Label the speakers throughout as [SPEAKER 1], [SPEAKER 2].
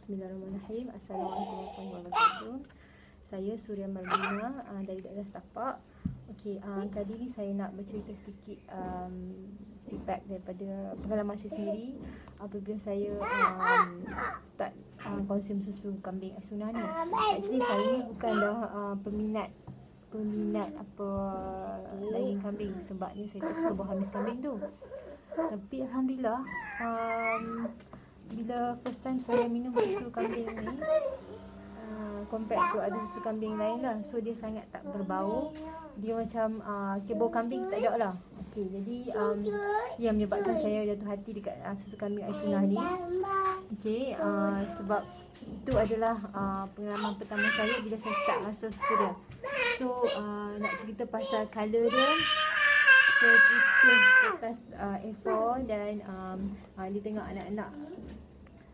[SPEAKER 1] Bismillahirrahmanirrahim. Assalamualaikum warahmatullahi wabarakatuh. Saya Surya Marlina dari daerah Setapak. Okey, kali ni saya nak bercerita sedikit feedback daripada pengalaman saya sendiri apabila saya start konsum susu kambing Asunah ni. Actually saya ni bukanlah peminat apa daging kambing, sebabnya saya tak suka bau hamis kambing tu. Tapi alhamdulillah, bila first time saya minum susu kambing ni, compare to ada susu kambing lain lah, so dia sangat tak berbau. Dia macam bau kambing tak ada lah. Okay, jadi yang menyebabkan saya jatuh hati dekat susu kambing Asunah ni. Okay, sebab itu adalah pengalaman pertama saya bila saya start rasa susu dia. So nak cerita pasal colour dia. Saya putih atas A4 dan dia tengok anak-anak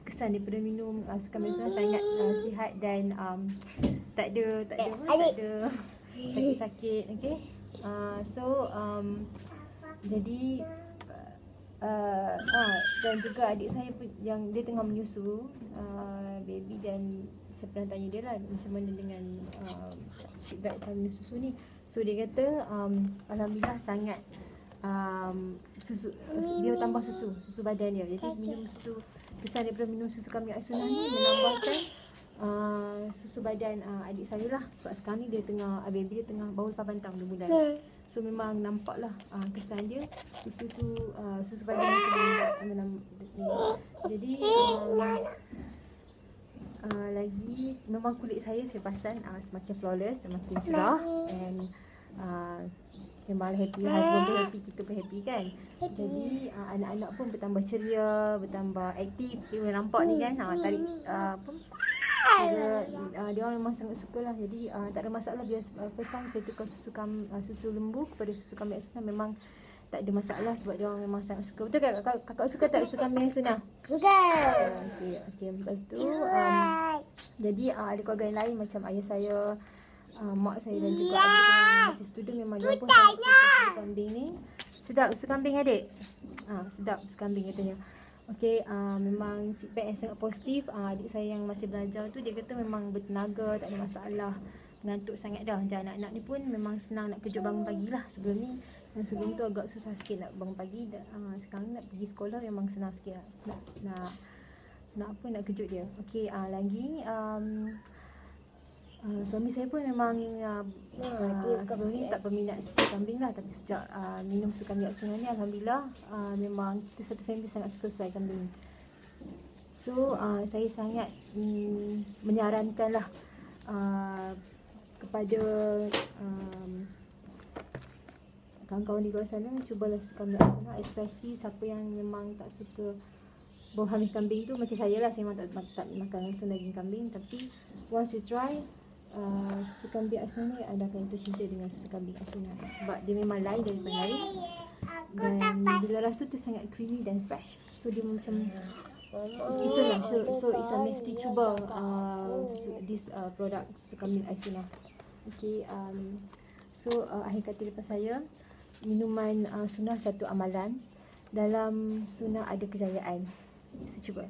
[SPEAKER 1] kesan daripada minum susu kambing Asunah sangat sihat dan tak ada sakit-sakit. Okay, so jadi dan juga adik saya pun yang dia tengah menyusu baby, dan saya pernah tanya dia lah macam mana dengan feedback minum susu ni. So dia kata alhamdulillah sangat susu, dia tambah susu badan dia. Jadi minum susu, kesan daripada minum susu kambing Asunah ni menambahkan susu badan adik saya lah. Sebab sekarang ni dia tengah baby dia tengah baru 8 tahun 2 bulan. So memang nampak lah kesan dia, susu tu susu badan tu jadi lagi memang kulit saya perasan semakin flawless, semakin cerah, and memang happy, husband pun happy, kita pun happy kan. Jadi anak-anak pun bertambah ceria, bertambah aktif. Dia nampak ni kan, tarik dia orang memang sangat suka lah. Jadi tak ada masalah bila first time saya tukar susu lembu kepada susu kambing Asunah, memang tak ada masalah sebab dia orang memang sangat suka. Betul kan kakak suka tak susu kambing Asunah? Suka. Okey, lepas tu jadi ada keluarga yang lain macam ayah saya, mak saya dan juga adik saya masih student, memang dia pun sangat suka susu kambing ni. Sedap susu kambing adik? Sedap susu kambing katanya. Okey, memang feedback yang sangat positif. Adik saya yang masih belajar tu, dia kata memang bertenaga, tak ada masalah, mengantuk sangat dah. Dan anak-anak ni pun memang senang nak kejut bangun pagi lah. Sebelum tu agak susah sikit nak bangun pagi. Sekarang nak pergi sekolah memang senang sikit lah. Nak kejut dia. Okey, lagi suami saya pun memang sebelum ni tak berminat susu kambing lah, tapi sejak minum susu kambing Asunah ni alhamdulillah memang kita satu family sangat suka susu kambing. So saya sangat menyarankan lah kepada kawan-kawan di luar sana, cubalah susu kambing Asunah, especially siapa yang memang tak suka bau hamis kambing tu. Macam saya lah, saya memang tak makan langsung daging kambing, tapi once you try susu kambing Asunah ni, anda akan jatuh cinta dengan susu kambing Asunah sebab dia memang lain daripada lain, dan bila rasa tu sangat creamy dan fresh. So dia macam it's different lah. So it's a mesti cuba this product susu kambing Asunah. Okay, so akhir kata daripada saya, minuman sunnah satu amalan, dalam sunnah ada kejayaan. So cuba.